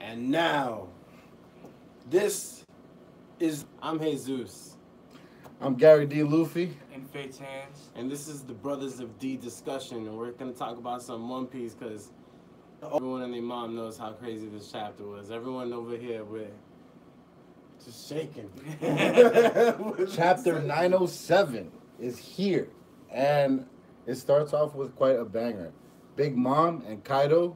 And now, this is I'm Jesus, I'm Gary D. Luffy. In Fate's hands. and this is the Brothers of D discussion, and we're gonna talk about some One Piece because everyone and their mom knows how crazy this chapter was. Everyone over here, we're just shaking. Chapter 907 is here, and it starts off with quite a banger. Big Mom and Kaido,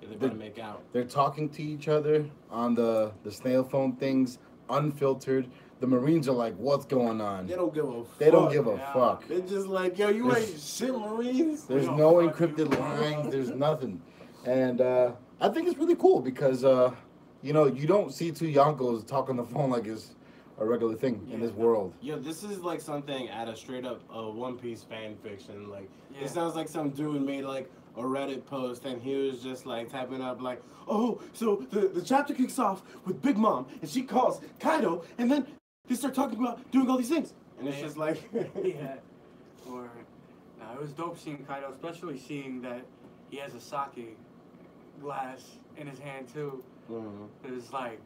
They're gonna make out. they're talking to each other on the snail phone things, unfiltered. The Marines are like, "What's going on?" They don't give a fuck. They don't give a Yeah. fuck. They're just like, yo, you There's- ain't shit, Marines. There's don't no fuck encrypted you. lines. There's nothing, and I think it's really cool because you don't see two Yonkos talk on the phone like it's a regular thing in this world. Yo, this is like something out of straight up One Piece fan fiction. Like, Yeah. it sounds like some dude made like a Reddit post and he was just like typing up like, oh, so the chapter kicks off with Big Mom and she calls Kaido and then they start talking about doing all these things. And it's just like, Yeah. Or, no, it was dope seeing Kaido, especially seeing that he has a sake glass in his hand too. Mhm. It was like,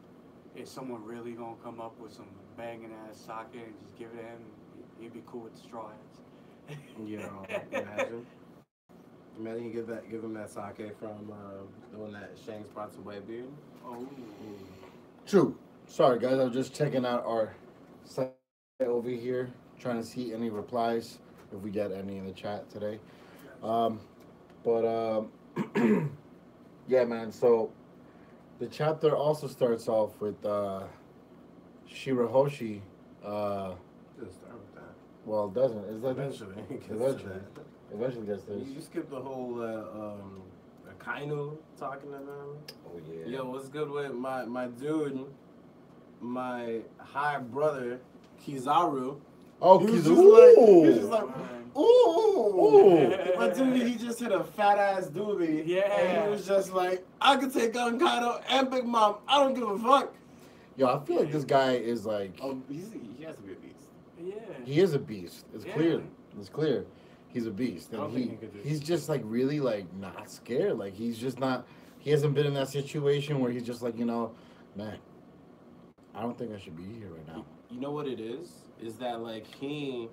is someone really gonna come up with some banging ass sake and just give it to him? He'd be cool with the straw hats. you know, imagine you give him that sake from the one that Shanks brought to Whitebeard. Oh. True. Sorry, guys. I was just checking out our site over here, trying to see any replies if we get any in the chat today. But yeah, man. So the chapter also starts off with Shirahoshi. Just start with that. Well, it doesn't. Is that Eventually. it gets to Eventually. that. Eventually gets this. You skipped the whole Akainu talking to them. Oh yeah. Yo, what's good with my dude, my high brother, Kizaru? Oh, He was Kizu. just like, ooh. Ooh. My dude, he just hit a fat ass doobie. Yeah. And he was just like, I could take on Kaido and Big Mom. I don't give a fuck. Yo, I feel like this guy is like Oh, he has to be a beast. Yeah. he is a beast. It's Yeah. clear. It's clear. He's a beast. I don't And think he could just- he's just like really like not scared. Like he's just not. He hasn't been in that situation where he's just like man. I don't think I should be here right now. You know what it is? Is that like he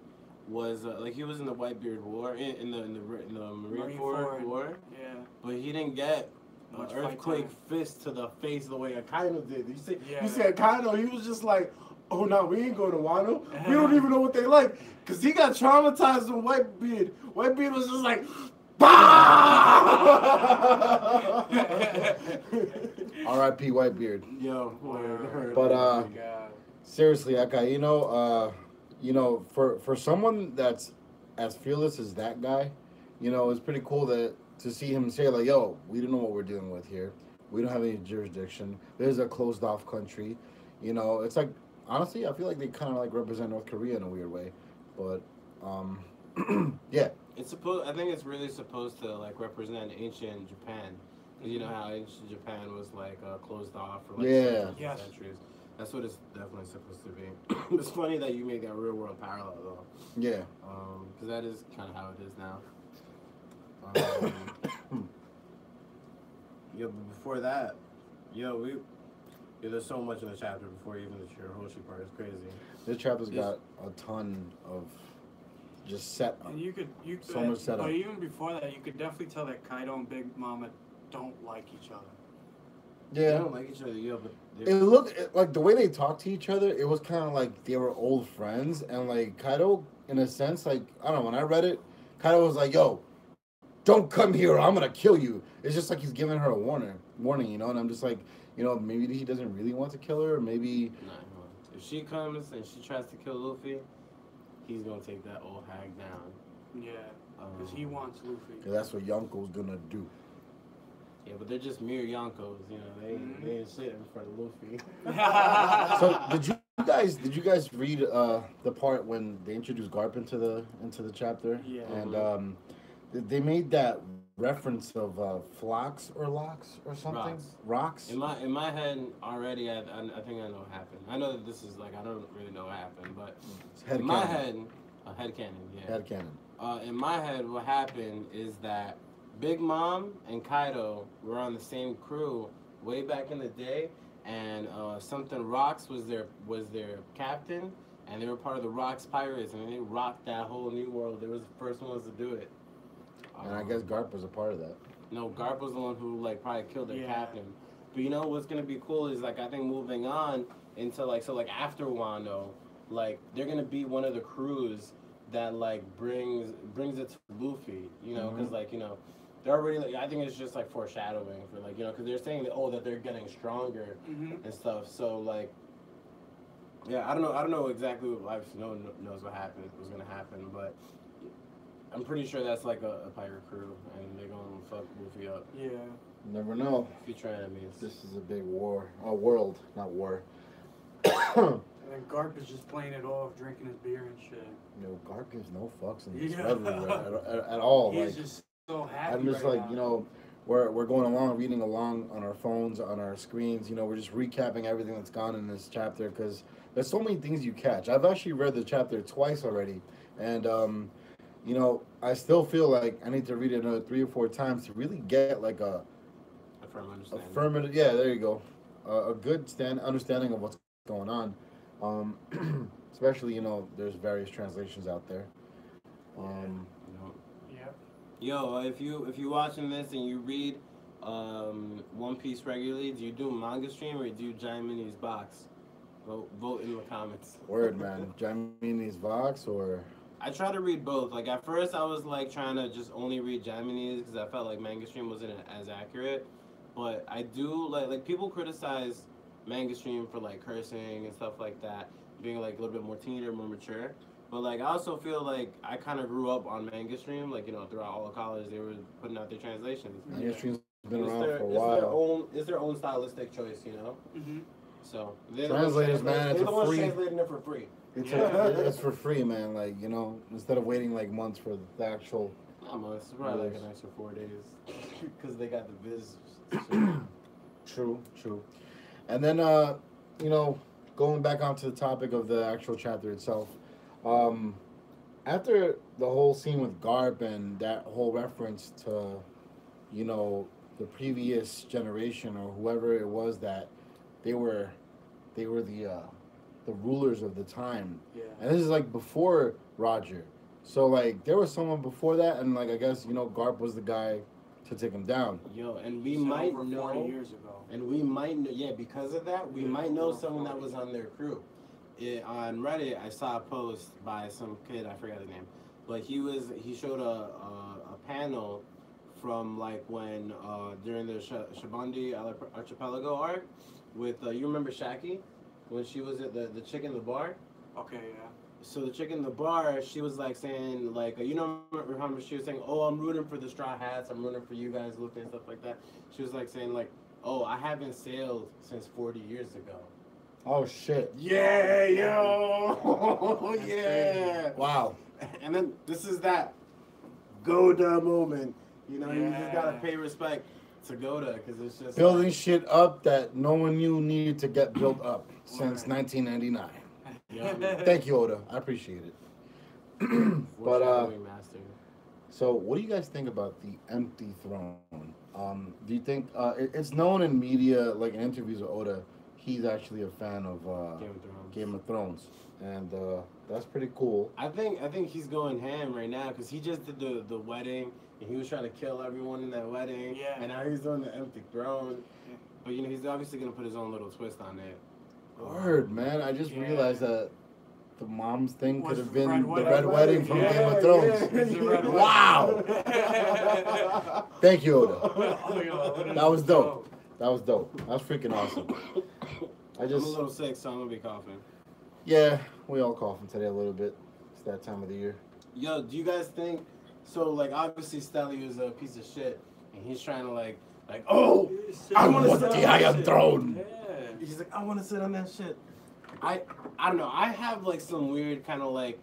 was he was in the Whitebeard War in the Marine Corps War, Yeah. but he didn't get an Much fight earthquake time. fist to the face the way Akainu did. Yeah. You see Akainu, he was just like, oh no, we ain't going to Wano. We don't even know what they like, cause he got traumatized with Whitebeard. Whitebeard was just like, bah! R.I.P. Whitebeard. Yo, word. But Oh my God. seriously, that guy. For someone that's as fearless as that guy, it's pretty cool to see him say like, "Yo, we don't know what we're dealing with here. We don't have any jurisdiction. There's a closed off country." It's like honestly, I feel like they kind of like represent North Korea in a weird way, but yeah. I think it's really supposed to like represent ancient Japan. 'Cause you know how ancient Japan was like closed off for like Yeah. centuries and Yes. centuries. That's what it's definitely supposed to be. It's funny that you made that real world parallel though, Yeah. because that is kind of how it is now. But before that, there's so much in the chapter before even the Shirahoshi part is crazy. This chapter's got a ton of just setup. And you could, So much setup. but even before that, you could definitely tell that Kaido and Big Mama don't like each other. They Yeah. don't like each other, but It looked like the way they talked to each other, it was kind of like they were old friends. And like Kaido, in a sense, like, I don't know, when I read it, Kaido was like, yo, don't come here or I'm going to kill you. It's just like he's giving her a warning, and I'm just like, maybe he doesn't really want to kill her, or maybe. Nah, if she comes and she tries to kill Luffy, he's gonna take that old hag down. Yeah. Because he wants Luffy. That's what Yonko's going to do. Yeah, but they're just mere Yonkos, they ain't shit in front of Luffy. So did you guys read the part when they introduced Garp into the chapter? Yeah. And they made that reference of flocks or locks or something. Rocks. In my head already, I think I know what happened. I know that this is like I don't really know what happened, but Head in my cannon. head, head cannon, yeah. Head cannon. In my head, what happened is that Big Mom and Kaido were on the same crew way back in the day, and something Rocks was their captain, and they were part of the Rocks Pirates, and they rocked that whole new world. They was the first ones to do it. And I guess Garp was a part of that. No, Garp was the one who like probably killed their Yeah. captain. But you know what's gonna be cool is like I think moving on into like so like after Wano, like they're gonna be one of the crews that like brings it to Luffy. You know, because like you know they're already like I think it's just like foreshadowing for like you know because they're saying that that they're getting stronger and stuff. So like yeah, I don't know exactly what life no one knows what's gonna happen, but I'm pretty sure that's like a pirate crew, and they're gonna fuck Luffy up. Yeah. Never know. Future enemies. This is a big war. A world, not war. And then Garp is just playing it off, drinking his beer and shit. You know, Garp gives no fucks in this Yeah. everywhere at all. He's Like, just so happy. I'm just right like, now. you know, we're going along, reading along on our phones, on our screens. You know, we're just recapping everything that's gone in this chapter because there's so many things you catch. I've actually read the chapter twice already, and you know, I still feel like I need to read it another 3 or 4 times to really get like a firm understanding. affirmative. Yeah, there you go. A good understanding of what's going on. Especially, you know, there's various translations out there. Yeah. Yo, if you watching this and you read One Piece regularly, do you do manga stream or do you Giant Mini's box? Vote in the comments. Word, man. Jamini's Vox or I try to read both. Like at first, I was like trying to just only read Japanese because I felt like manga stream wasn't as accurate. But I do like people criticize manga stream for like cursing and stuff like that, being like a little bit more teen or more mature. But like I also feel like I kind of grew up on manga stream. Like you know throughout all of college, they were putting out their translations. Manga Stream's been It's around their- for a it's while. It's their own stylistic choice, you know. Mm-hmm. So they're the ones Translators, man, they're it's the a ones free. translating it for free. It's for free, man. Like, you know, instead of waiting like months for the actual. Not much. It's probably like an extra 4 days because they got the viz. True. And then, you know, going back onto the topic of the actual chapter itself, after the whole scene with Garp and that whole reference to, you know, the previous generation or whoever it was that they were the rulers of the time. Yeah. And this is like before Roger. So like there was someone before that and like I guess, you know, Garp was the guy to take him down. Yo, and we Said might over 40 know, years ago. and we might know, yeah, because of that, we Yeah, might know over someone that 40. was on their crew. On Reddit, I saw a post by some kid, I forgot his name, but he showed a panel from like when during the Shabandi Archipelago arc with you remember Shaki when she was at the chick in the bar. Okay, yeah. So the chick in the bar, she was like saying, like, you know, remember she was saying, oh, I'm rooting for the Straw Hats, I'm rooting for you guys, looking and stuff like that. She was like saying, like, oh, I haven't sailed since 40 years ago. Oh shit. Yeah, yo, That's yeah. crazy. Wow. And then this is that Goda moment. You know, you just gotta Yeah. pay respect to Goda because it's just Building like, shit up that no one knew needed to get built up since 1999. yeah, Thank you, Oda. I appreciate it. But foreshadowing master. so what do you guys think about the empty throne? Do you think it's known in media, like in interviews with Oda, he's actually a fan of Game of Thrones, and that's pretty cool. I think he's going ham right now because he just did the wedding and he was trying to kill everyone in that wedding. Yeah. And now he's doing the empty throne. Yeah. But you know he's obviously gonna put his own little twist on it. Word, man. I just Yeah. realized that the mom's thing Was could have the been Red the Wedding. Red Wedding from Yeah, Game of Thrones. yeah. It's the Red Wedding. Wow. Thank you, Oda. Oh, yo, That was dope. That was dope. That was freaking awesome. I I'm just, a little sick, so I'm gonna be coughing. yeah, we all coughing today a little bit. It's that time of the year. Yo, do you guys think so? Like, obviously, Stelly is a piece of shit, and he's trying to like, oh, I want to sit on that shit. throne. Yeah. He's like, I want to sit on that shit. I don't know. I have like some weird kind of like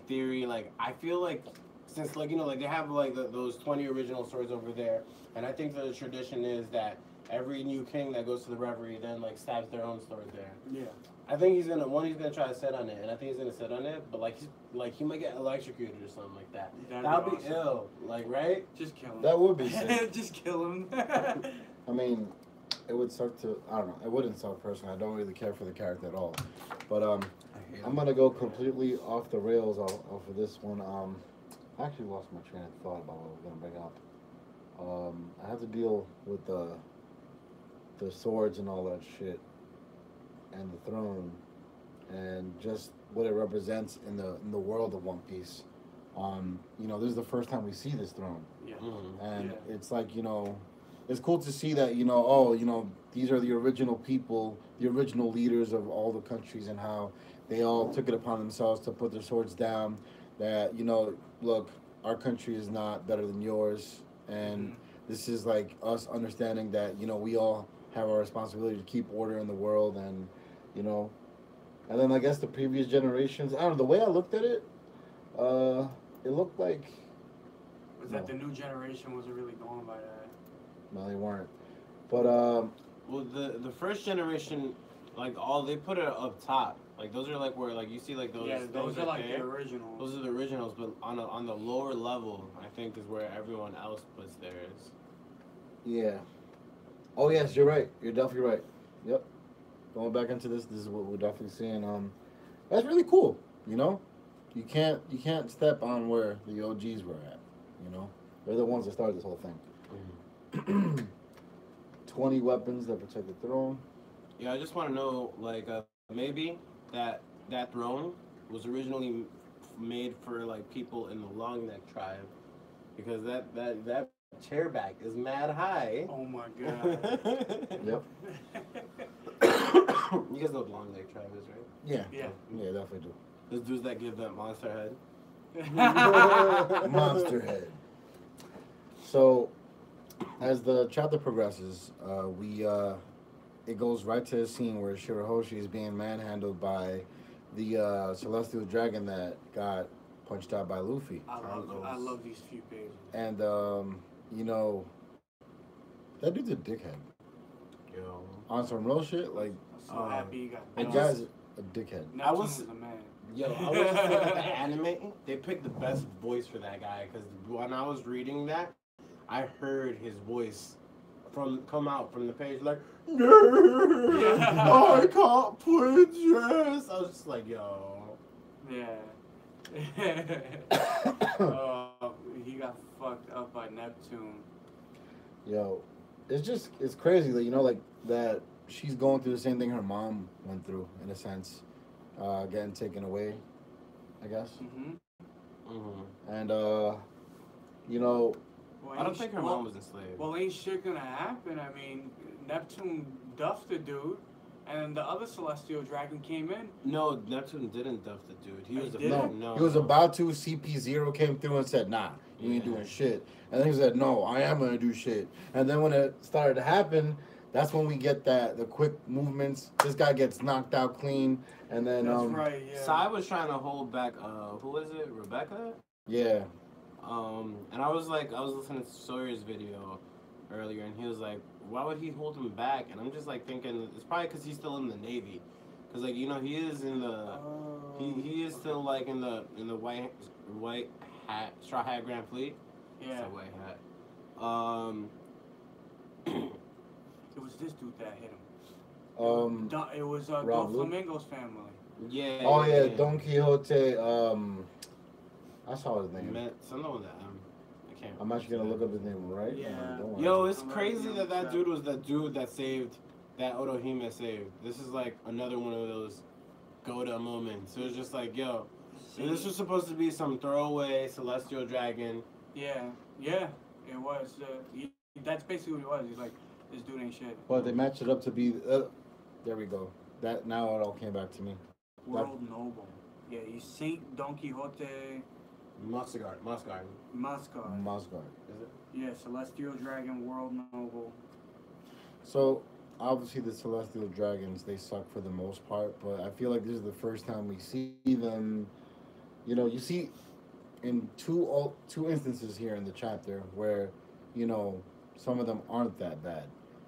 theory. Like, I feel like since like you know like they have like those 20 original stories over there, and I think the tradition is that every new king that goes to the reverie then like stabs their own sword there. Yeah. I think he's gonna try to sit on it, and I think he's gonna sit on it, but like he might get electrocuted or something like that. That'd be awesome. ill, like right? Just kill him. That would be sick. Just kill him. I mean, it would suck to. I don't know. It wouldn't suck personally. I don't really care for the character at all. But I'm gonna go completely off the rails off of this one. I actually lost my train of thought about what I was gonna bring up. I have to deal with the swords and all that shit, and the throne, and just what it represents in the world of One Piece. You know, this is the first time we see this throne, Yeah. and it's like, you know, it's cool to see that, you know, oh, you know, these are the original people, the original leaders of all the countries, and how they all took it upon themselves to put their swords down. That, you know, look, our country is not better than yours, and this is like us understanding that, you know, we all have our responsibility to keep order in the world, and, you know, and then I guess the previous generations, I don't know, the way I looked at it, it looked like Was that the new generation wasn't really going by that? no, they weren't, but Well, the first generation, like all they put it up top. Like those are like where like you see like those. Yeah, those are like there. the originals. Those are the originals, but on the lower level, I think is where everyone else puts theirs. yeah. Oh yes, you're right. You're definitely right. Yep. Going back into this is what we're definitely seeing. That's really cool. You know, you can't step on where the OGs were at. You know, they're the ones that started this whole thing. 20 weapons that protect the throne. Yeah, I just want to know like maybe that throne was originally made for like people in the long neck tribe, because that chair back is mad high. Oh my god. Yep. You guys know what long neck tribe is, right? Yeah. Yeah. Yeah, definitely do. Those dudes that give that monster head. Monster head. So, as the chapter progresses, it goes right to a scene where Shirahoshi is being manhandled by the celestial dragon that got punched out by Luffy. I love these few pages. And you know, that dude's a dickhead. Yo. On some real shit, like I'm so happy you got that done. guy's a dickhead. Neptune I was- a man. Yo, I was just thinking the anime, they picked the best voice for that guy, because when I was reading that, I heard his voice come out from the page like, "Nerd, I can't play chess." I was just like, yo. Yeah. He got fucked up by Neptune. Yo, it's crazy that, you know, like that she's going through the same thing her mom went through, in a sense, getting taken away, I guess. And you know, Well, I don't think her mom was enslaved. Well, ain't shit gonna happen. I mean, Neptune duffed the dude, and the other celestial dragon came in. No, Neptune didn't duff the dude. He was no, he was about to. CP0 came through and said, "Nah, you ain't doing shit." And then he said, "No, I am gonna do shit." And then when it started to happen, that's when we get the quick movements. This guy gets knocked out clean, and then That's right. Yeah. Sai was trying to hold back. Who was it? Rebecca. yeah, And I was listening to Sawyer's video earlier, and he was like, "Why would he hold him back?" And I'm just like thinking it's probably because he's still in the Navy, because like, you know, he is in the he is still like in the white hat straw hat Grand Fleet. Yeah. It's a white hat. It was this dude that hit him. It was Rob Luke? Doflamingo's family. Yeah. oh yeah, Don Quixote. I saw his name. Something with that. I can't. I'm actually gonna look up his name right. Yeah. Don't worry. Yo, it's I'm crazy already that on dude was the dude that saved, that Otohime saved. This is like another one of those Goda moments. It was just like, yo, this was supposed to be some throwaway celestial dragon. Yeah, it was. That's basically what it was. He's like, this dude ain't shit. But they matched it up to be. There we go. That now it all came back to me. World Noble. Yeah, he's Saint Don Quixote Mosgard. Mascot. Mosgard. Is it? Yeah, Celestial Dragon, World Noble. So obviously the celestial dragons, they suck for the most part, but I feel like this is the first time we see them. You know, you see in two instances here in the chapter where, you know, some of them aren't that bad.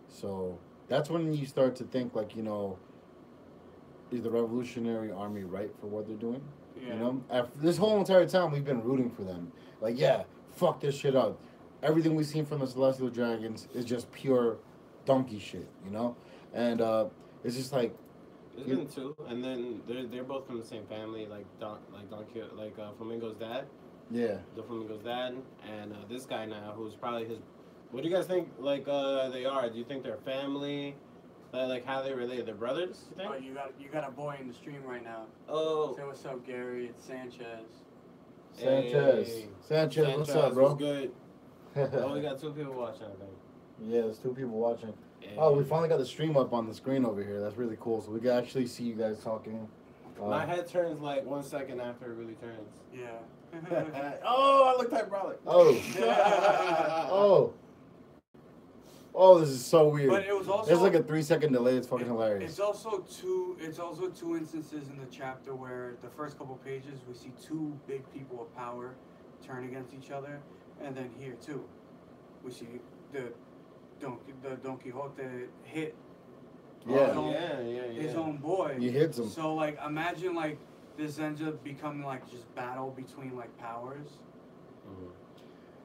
So that's when you start to think like, is the Revolutionary Army right for what they're doing? Yeah. You know, after this whole entire time we've been rooting for them. Like, yeah, fuck this shit up. Everything we've seen from the Celestial Dragons is just pure donkey shit, And it's just like, There's been two, and then they're both from the same family, like Flamingo's dad. yeah. The Flamingo's dad, and this guy now, who's probably his. What do you guys think? Like they are? Do you think they're family? Like how they relate? They're brothers? You think? Oh, you got a boy in the stream right now. Oh. Say what's up, Gary. It's Sanchez. Sanchez. Hey. Sanchez, what's up, bro? What's good? Oh, we got two people watching, I think. Yeah, there's two people watching. Hey. Oh, we finally got the stream up on the screen over here. That's really cool. So we can actually see you guys talking. My head turns like 1 second after it really turns. Yeah. Oh, I look hyperbolic. Oh. Oh. Oh, this is so weird. But it was also There's like a 3-second delay. It's fucking hilarious. It's also two instances in the chapter where the first couple pages we see two big people of power turn against each other, and then here too, we see the Don Quixote hit Yeah. his own boy. He hits him. So like imagine like this ends up becoming like just battle between like powers.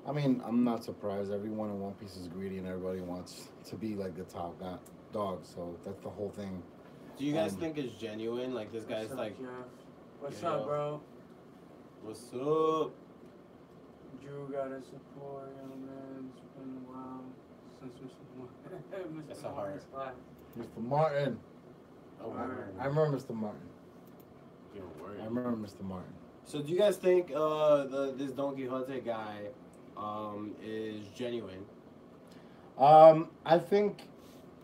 I mean, I'm not surprised. Everyone in One Piece is greedy, and everybody wants to be like the top dog. So that's the whole thing. Do you guys think it's genuine? Like this guy's What's up, like, Jeff? What's you up, know. bro? what's up? Drew gotta support, young man. It's been a while since Mr. That's a Martin's class. Mr. Martin. Oh, Alright. I remember Mr. Martin. You're worried. I remember Mr. Martin. So do you guys think this Don Quixote guy is genuine? I think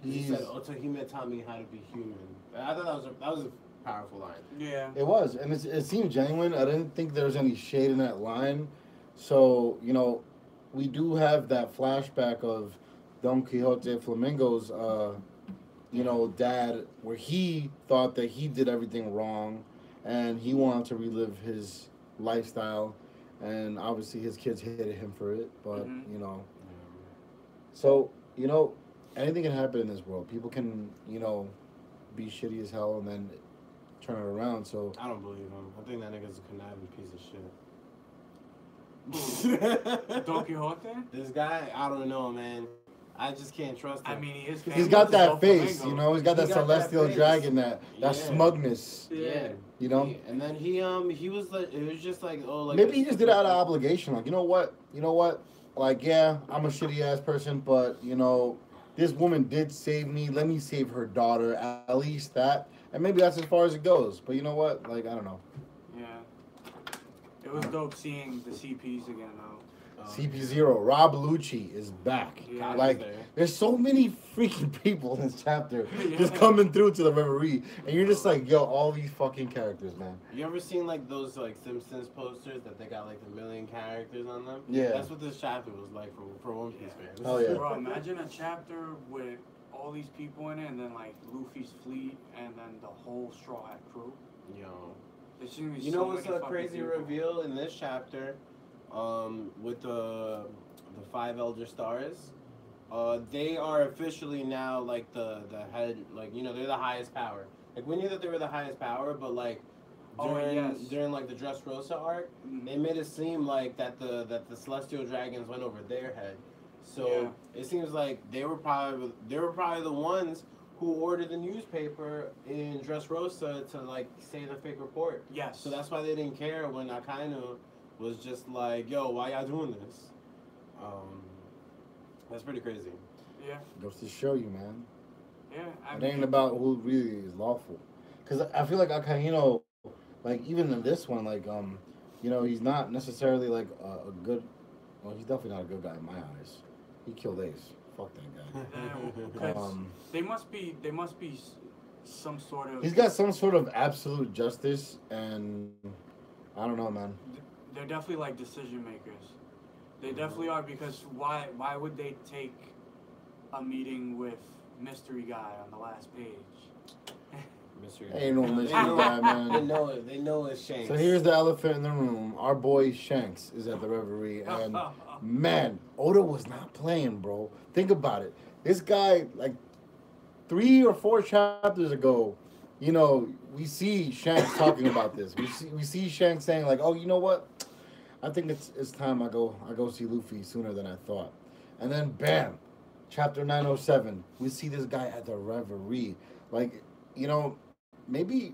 He he's. said, "Otohime taught me how to be human." I thought that was a powerful line. Yeah. It was, and it seemed genuine. I didn't think there was any shade in that line. So, we do have that flashback of Don Quixote Flamingo's, dad, where he thought that he did everything wrong, and he wanted to relive his lifestyle, and obviously his kids hated him for it. But so anything can happen in this world. People can be shitty as hell and then turn it around. So I don't believe him. I think that nigga's a conniving piece of shit. Don Quixote? This guy, I don't know, man. I just can't trust him. I mean, he is. he's got that face, Flamingo. he's got that He got celestial that face. dragon, that Yeah. smugness. Yeah. And then he was like, it was just like, oh, like Maybe he just did it out of obligation. Like, you know what? Like, yeah, I'm a shitty ass person, but this woman did save me. Let me save her daughter. At least that. And maybe that's as far as it goes. But you know what? Like, I don't know. Yeah. It was dope seeing the CPs again, though. CP0, Rob Lucci is back. Yeah. Like, There. there's so many freaking people in this chapter just Yeah. coming through to the Reverie, and you're just like, yo, all these fucking characters, man. You ever seen like those like Simpsons posters that they got like a million characters on them? Yeah. That's what this chapter was like for One Piece fans. Oh, yeah. Bro, imagine a chapter with all these people in it, and then like Luffy's fleet, and then the whole Straw Hat crew. Yo. There's gonna be You so know what's many a fucking crazy people. reveal in this chapter? With the 5 Elder Stars, they are officially now like the head, like they're the highest power. Like we knew that they were the highest power, but like during like the Dressrosa arc, they made it seem like that the Celestial Dragons went over their head. So it seems like they were probably the ones who ordered the newspaper in Dressrosa to like say the fake report. Yes. So that's why they didn't care when Akainu was just like, yo, why y'all doing this? That's pretty crazy. Yeah. Goes to show you, man. Yeah. It ain't about who really is lawful. Because I feel like Akainu, like, even in this one, like, he's not necessarily, like, a good... Well, he's definitely not a good guy in my eyes. He killed Ace. Fuck that guy. They must be some sort of... He's got some sort of absolute justice, and I don't know, man. They're definitely like decision makers. They definitely are, because why would they take a meeting with Mystery Guy on the last page? Mystery. Ain't no mystery guy, man. They know it's Shanks. So here's the elephant in the room. Our boy Shanks is at the Reverie, and man, Oda was not playing, bro. Think about it. This guy, like 3 or 4 chapters ago, you know, we see Shanks talking about this. We see Shanks saying like, "Oh, you know what? I think it's time I go see Luffy sooner than I thought." And then bam, chapter 907, we see this guy at the Reverie. Like, you know, maybe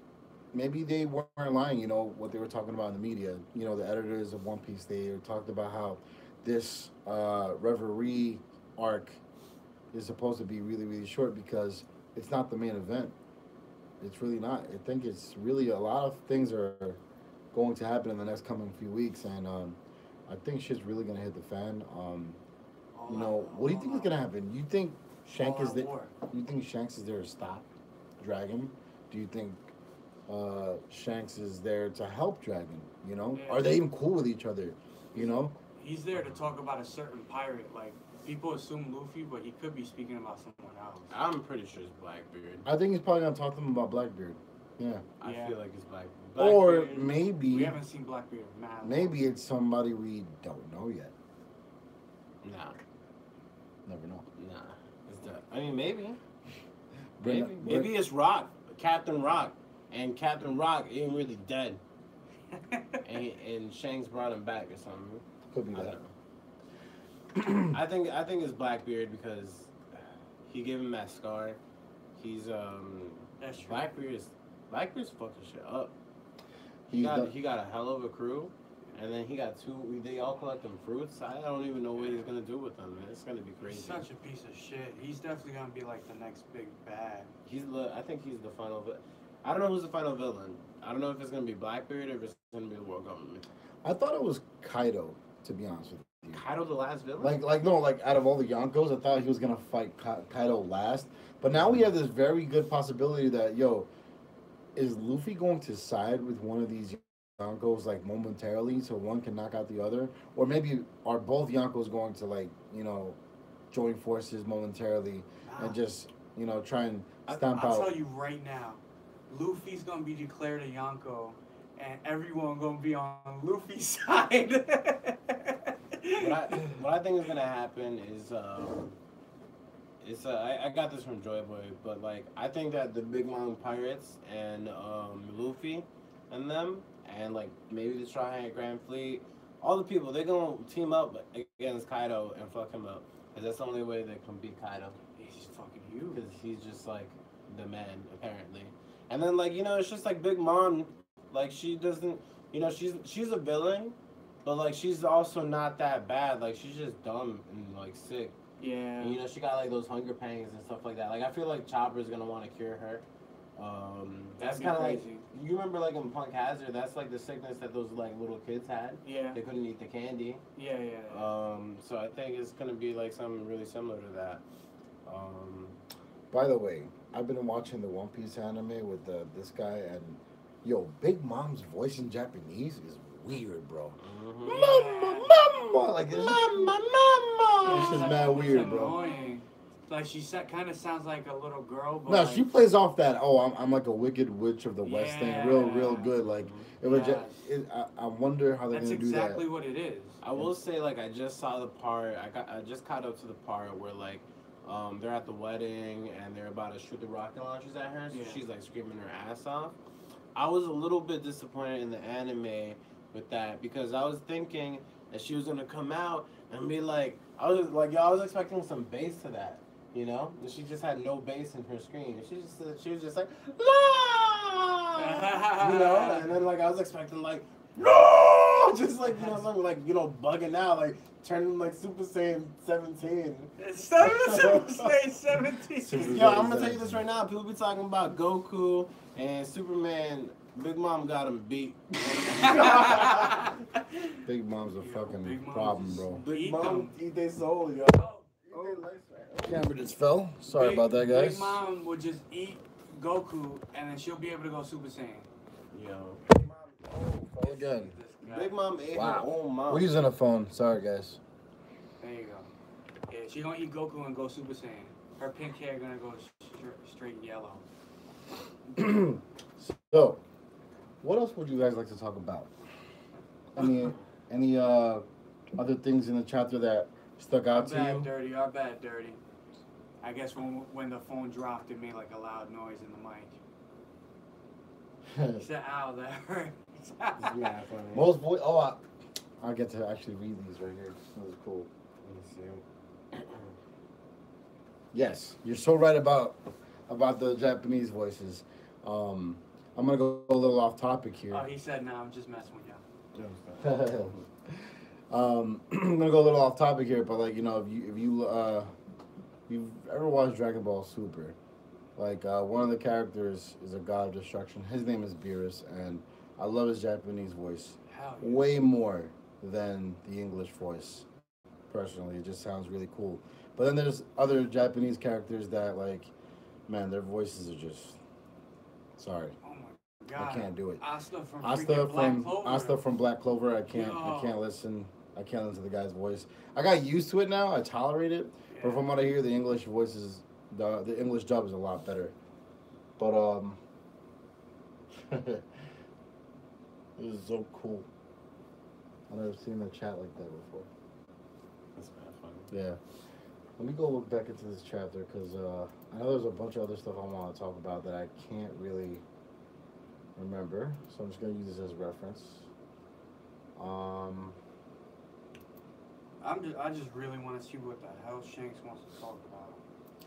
they weren't lying. You know what they were talking about in the media. You know, the editors of One Piece, they talked about how this Reverie arc is supposed to be really really short because it's not the main event. It's really not. I think it's really a lot of things are going to happen in the next coming few weeks, and I think shit's really gonna hit the fan. You know, what do you think is gonna happen? You think Shank is there? You think Shanks is there to stop Dragon? Do you think Shanks is there to help Dragon? You know, Yeah. are they even cool with each other? You know, He's there to talk about a certain pirate. Like, people assume Luffy, but he could be speaking about someone else. I'm pretty sure it's Blackbeard. I think he's probably gonna talk to them about Blackbeard. Yeah, I Yeah. feel like it's Blackbeard. or Blackbeard- We maybe haven't seen Blackbeard. maybe it's somebody we don't know yet. Nah, Never know. nah. It's the. I mean, maybe. Brenda- Maybe it's Rock, Captain Rock, and Captain Rock ain't really dead, and Shanks brought him back or something. Could be I that. don't know. I think it's Blackbeard because he gave him that scar. He's That's true. Blackbeard's fucking shit up. He's He got a hell of a crew, and then he got two. They all collect them fruits. I don't even know what he's gonna do with them. Man. It's gonna be crazy. He's such a piece of shit. He's definitely gonna be like the next big bad. I think he's the final. I don't know who's the final villain. I don't know if it's gonna be Blackbeard or if it's gonna be the world government. I thought it was Kaido, to be honest with you. Kaido the last villain. Like out of all the Yonkos, I thought he was gonna fight Kaido last. But now we have this very good possibility that is Luffy going to side with one of these Yonkos like momentarily, so one can knock out the other, or maybe are both Yonkos going to join forces momentarily and just try and stamp I'll out. tell you right now, Luffy's gonna be declared a Yonko, and everyone gonna be on Luffy's side. What I think is gonna happen is I got this from Joy Boy, but like I think that the Big Mom Pirates and Luffy and them and like maybe the Triangle Grand Fleet, all the people, they're gonna team up against Kaido and fuck him up, cause that's the only way they can beat Kaido. He's fucking huge. Cause he's just like the man apparently. And then it's just like Big Mom, like she doesn't, she's a villain, but like she's also not that bad. Like she's just dumb and like sick. Yeah. And, she got like those hunger pangs and stuff like that. Like I feel like Chopper's gonna want to cure her. That's kind of like, you remember like in Punk Hazard, that's like the sickness that those like little kids had. Yeah. They couldn't eat the candy. Yeah. So I think it's gonna be like something really similar to that. By the way, I've been watching the One Piece anime with this guy, and Big Mom's voice in Japanese is weird, bro. Mm-hmm. Mama, like this. Mama. This is mad weird, bro. Annoying. Like she kind of sounds like a little girl. But No, like, she plays off that. Oh, I'm like a wicked witch of the West thing, real good. Like it was Yes. I wonder how they're That's gonna do that. exactly what it is. I will say, like, I just saw the part. I just caught up to the part where like, they're at the wedding and they're about to shoot the rocket launchers at her. So Yeah. she's like screaming her ass off. I was a little bit disappointed in the anime with that because I was thinking that she was gonna come out and be like, I was expecting some bass to that, and she just had no bass in her scream. She was just like, la, and then like I was expecting like, no, just like something like bugging out, like turning like Super Saiyan 17. Super Saiyan 17. Yo, I'm gonna tell you this right now. People be talking about Goku and Superman. Big Mom got him beat. Big Mom's a fucking Big Mom's problem, is- bro. Big Mom eat their soul, yo. Camera just fell. Sorry about that, guys. Big Mom would just eat Goku, and then she'll be able to go Super Saiyan. Yo. Fall again. This guy. Big Mom ate Wow. her own mom. We're using a phone. Sorry, guys. There you go. Yeah, she gonna eat Goku and go Super Saiyan. Her pink hair gonna go straight yellow. So, what else would you guys like to talk about? Any other things in the chapter that stuck out to Our you? bad, dirty. I guess when the phone dropped, it made like a loud noise in the mic. He said, "Ow, that hurt." It's mad funny. Most voice. Oh, I get to actually read these right here. That was cool. Let me see. Yes, you're so right about the Japanese voices. I'm gonna go a little off topic here. Oh, he said, "No, I'm just messing with you." I'm gonna go a little off topic here, but like, you know, if you've ever watched Dragon Ball Super, like one of the characters is a god of destruction. His name is Beerus, and I love his Japanese voice Hell yeah. way more than the English voice. Personally, it just sounds really cool. But then there's other Japanese characters that, like, man, their voices are just sorry. Oh my god. I can't do it. Asta from Black Clover. I can't listen. I can't listen to the guy's voice. I got used to it now. I tolerate it. Yeah. But from what I hear, the English voice is the English dub is a lot better. But this is so cool. I've never seen a chat like that before. That's mad funny. Yeah. Let me go look back into this chapter because I know there's a bunch of other stuff I want to talk about that I can't really remember. So I'm just going to use this as reference. I just really want to see what the hell Shanks wants to talk about.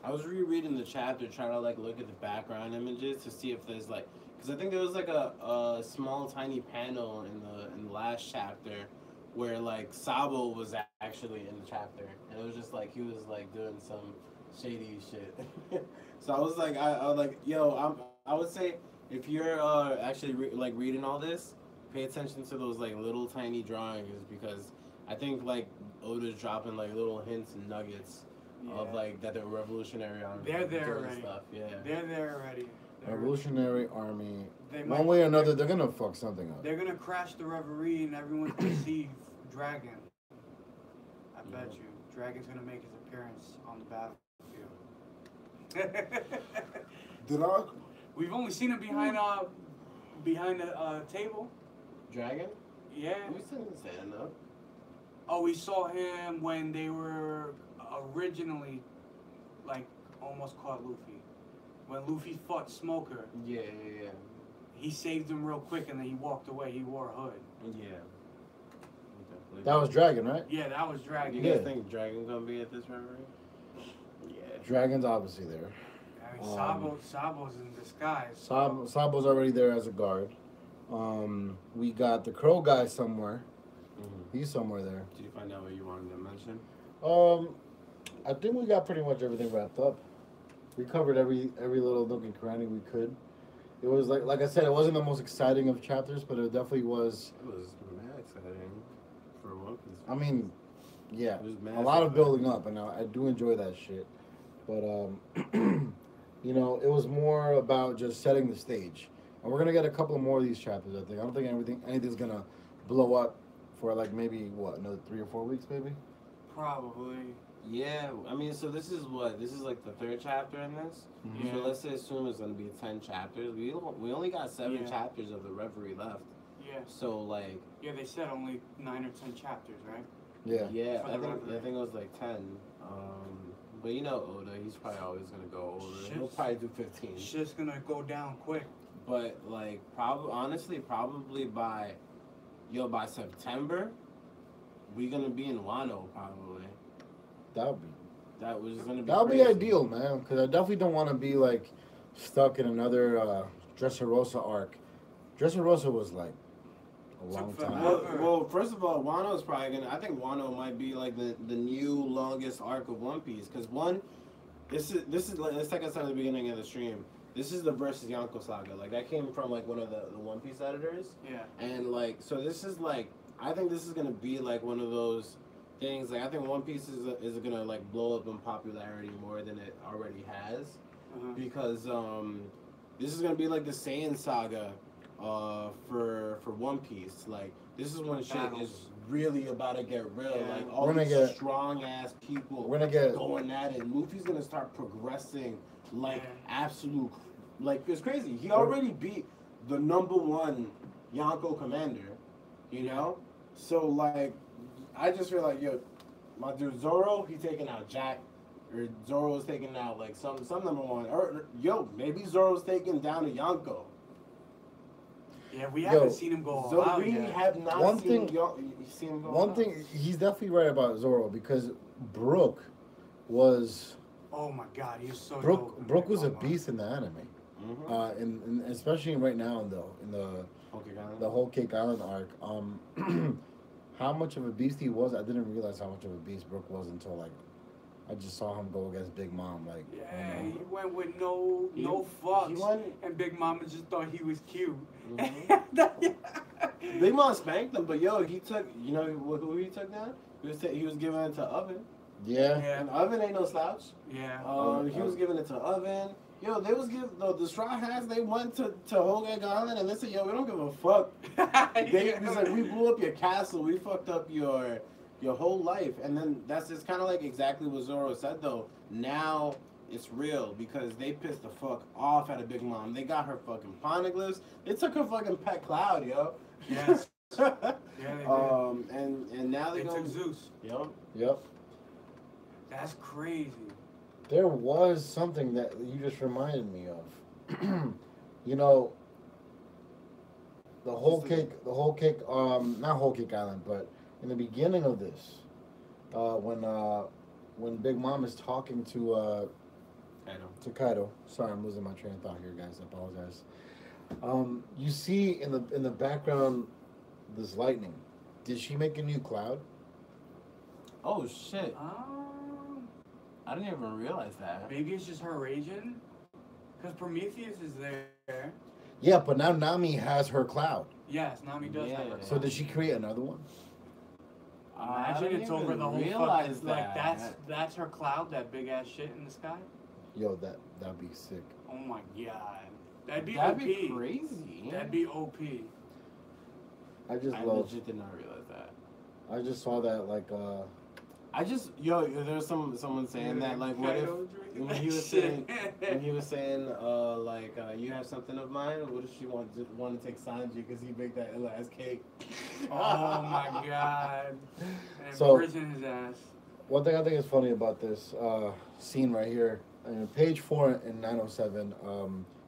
I was rereading the chapter, trying to like look at the background images to see if there's like, because I think there was like a small tiny panel in the last chapter where like Sabo was actually in the chapter, and it was just like he was like doing some shady shit. So I was like, I was like, yo, I would say if you're actually reading all this, pay attention to those like little tiny drawings, because I think like Oda's dropping like little hints and nuggets of like that the Revolutionary Army. They're there doing already. Stuff. Yeah. They're there already. Revolutionary Army. They One might- way or another, they're going to fuck something up. They're gonna crash the Reverie and everyone's gonna see Dragon. I bet you. Dragon's gonna make his appearance on the battlefield. Did I? We've only seen him behind a table. Dragon? Yeah. We still didn't stand up. Oh, we saw him when they were originally, like, almost caught Luffy. When Luffy fought Smoker, Yeah. he saved him real quick and then he walked away. He wore a hood. Yeah. That was Dragon, right? Yeah, that was Dragon. You Yeah. guys think Dragon gonna be at this Reverie? Yeah. Dragon's obviously there. I mean, Sabo's in disguise. Sabo's already there as a guard. We got the Crow guy somewhere. Mm-hmm. He's somewhere there. Did you find out what you wanted to mention? I think we got pretty much everything wrapped up. We covered every little nook and cranny we could. It was like I said, it wasn't the most exciting of chapters, but it definitely was. It was mad exciting for One Piece. I mean, yeah, It was mad a lot of exciting. building up, and I do enjoy that shit. But you know, it was more about just setting the stage, and we're gonna get a couple more of these chapters. I think. I don't think anything's gonna blow up for like maybe another 3 or 4 weeks, maybe. Probably. Yeah, I mean, so this is like the third chapter in this. Mhm. So let's assume it's gonna be 10 chapters. We only got 7 Yeah. chapters of the Reverie left. Yeah. So like, Yeah, they said only 9 or 10 chapters, right? Yeah. yeah, For I the think Reverie. it was like 10. But you know Oda, he's probably always gonna go over. Shit. He'll probably do 15. Shit's gonna go down quick. But like, probably by September, we're gonna be in Wano probably. That was gonna be. That would be crazy. ideal, man. Because I definitely don't want to be like stuck in another Dressrosa arc. Dressrosa was like a long Took time. forever. Well, first of all, Wano's probably gonna. I think Wano might be like the new longest arc of One Piece, because this is let's take us at the beginning of the stream. This is the versus Yonko saga. Like that came from like one of the One Piece editors, Yeah. and like so this is like I think this is gonna be like one of those things. Like I think One Piece is gonna like blow up in popularity more than it already has, Uh-huh. because this is gonna be like the Saiyan saga for One Piece. Like this is when shit Battles. is really about to get real. Yeah. Like all We're gonna these get- strong ass people We're gonna get going at it. Luffy's gonna start progressing like Yeah. absolute. Like it's crazy. He already beat the #1 Yonko commander. You know, so like I just feel like yo, my dude Zoro, he taking out Jack. or Zoro's taking out like some number one, or yo, maybe Zoro's taking down a Yonko. Yeah, we haven't seen him go all out We yet. have not One seen, thing- seen him go One all thing, he's definitely right about Zoro because Brook was Oh my God, he was so dope. Brook was a Manga. beast in the anime. Mm-hmm. And especially right now in the whole Cake Island arc. How much of a beast he was, I didn't realize how much of a beast Brook was until like I just saw him go against Big Mom. Like, Yeah, you know. he went with no He fucks, won. and Big Mama just thought he was cute. Mm-hmm. Big Mom spanked him, but yo, he took, you know who he took down? He was giving it to Oven. Yeah. Yeah. And Oven ain't no slouch. Yeah. He was giving it to Oven. Yo, they was giving the Straw Hats. They went to Hogan Island and they said, yo, we don't give a fuck. They was like, we blew up your castle. We fucked up your whole life. And then that's just kind of like exactly what Zoro said though. Now it's real because they pissed the fuck off at a Big Mom. They got her fucking poneglyphs. They took her fucking pet Cloud, yo. Yes. Yeah, they did. And now They they took go. Zeus. Yep. That's crazy. There was something that you just reminded me of. You know, the whole cake, not Whole Cake Island, but in the beginning of this, when Big Mom is talking to Kaido. Sorry, I'm losing my train of thought here, guys. I apologize. You see in the background this lightning. Did she make a new cloud? Oh shit! I didn't even realize that. Maybe it's just her raging. Because Prometheus is there. Yeah, but now Nami has her cloud. Yes, Nami does have her cloud. So did she create another one? Imagine it's over the whole fucking, like that's her cloud, that big ass shit in the sky. Yo, that'd be sick. Oh my god. That'd be That'd OP. be crazy. That'd be OP. I legit did not realize that. I just saw that there's someone saying that like what if when he was saying you have something of mine, what if she want to take Sanji because he baked that ill ass cake? Oh my god. And So- prison his ass. one thing I think is funny about this scene right here, page 4 in 907.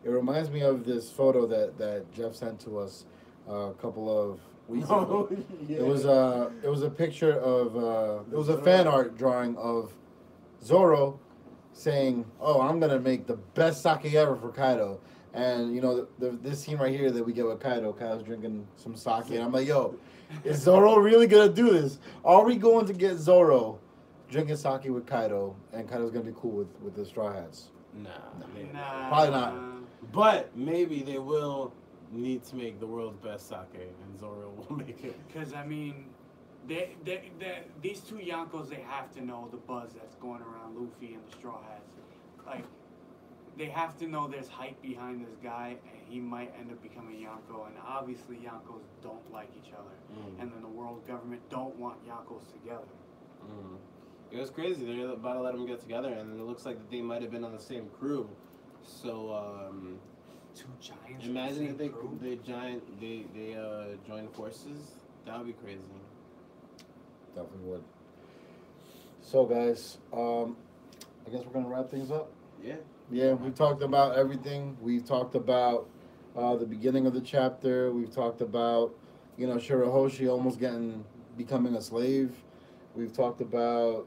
It reminds me of this photo that Jeff sent to us a couple of weeks ago. Yeah. It was a picture of it was a fan art drawing of Zoro saying, "Oh, I'm gonna make the best sake ever for Kaido." And you know this scene right here that we get with Kaido. Kaido's drinking some sake, and I'm like, "Yo, is Zoro really gonna do this? Are we going to get Zoro drinking sake with Kaido, and Kaido's gonna be cool with the Straw Hats?" Nah. Probably not. But maybe they will need to make the world's best sake, and Zoro will make it. Because, I mean, these two Yonkos, they have to know the buzz that's going around Luffy and the Straw Hats. Like, they have to know there's hype behind this guy, and he might end up becoming Yonko. And obviously, Yonkos don't like each other. And then the world government don't want Yonkos together. It was crazy. They're about to let them get together, and it looks like that they might have been on the same crew. So, Two giants. imagine if they crew. join forces. That would be crazy. Definitely would. So, guys, I guess we're gonna wrap things up. Yeah. Yeah, we've talked about everything. We've talked about the beginning of the chapter. We've talked about, Shirahoshi almost becoming a slave. We've talked about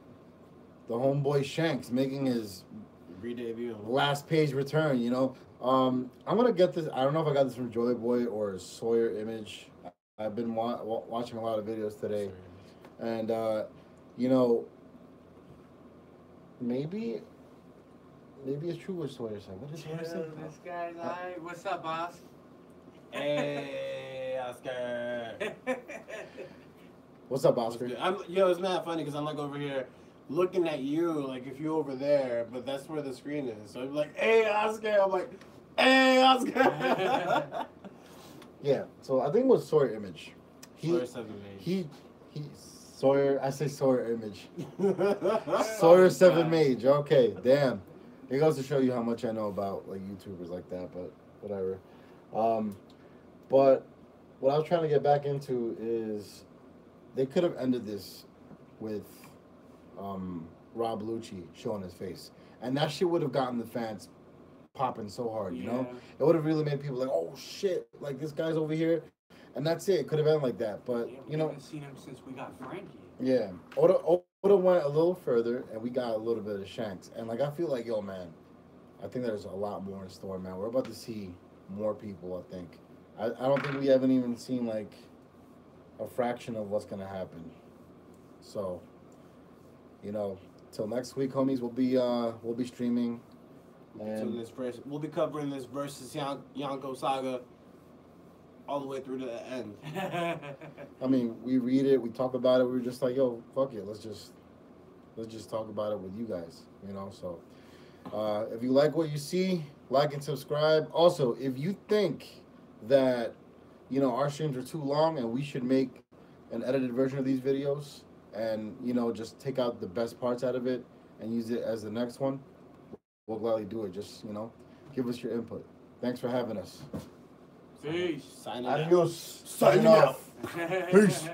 the homeboy Shanks making his Re-debut. last page return, I'm going to get this. I don't know if I got this from Joy Boy or Sawyer Image. I've been watching a lot of videos today. And, maybe it's true what Sawyer said. What did Sawyer say? This guy's alright. What's up, boss? Hey, Oscar. What's up, Oscar? It's mad funny because I'm like over here looking at you like if you're over there, but that's where the screen is. So I'm like, hey, Oscar. I'm like, hey, Oscar. Yeah, so I think it was Sawyer Image. Sawyer 7 Mage. I say Sawyer Image. Sawyer 7 Mage, okay, damn. It goes to show you how much I know about like YouTubers like that, but whatever. But what I was trying to get back into is they could have ended this with Rob Lucci showing his face, and that shit would have gotten the fans popping so hard. You know, it would have really made people like, oh shit, like this guy's over here, and that's it. It could have been like that, but Yeah, you know, we haven't seen him since we got Frankie. yeah, Oda went a little further, and we got a little bit of Shanks, and like I feel like, yo, man, I think there's a lot more in store, man. We're about to see more people. I think. I don't think we haven't even seen like a fraction of what's gonna happen. So, you know, till next week, homies, we'll be streaming. And We'll be covering this versus Yonko saga all the way through to the end. I mean, we read it, we talk about it. We were just like, yo, fuck it, let's just talk about it with you guys. You know, so if you like what you see, like and subscribe. Also, if you think that our streams are too long and we should make an edited version of these videos and just take out the best parts out of it and use it as the next one, we'll gladly do it. Just give us your input. Thanks for having us. Peace. Signing out. Adios. Signing off. out. Peace.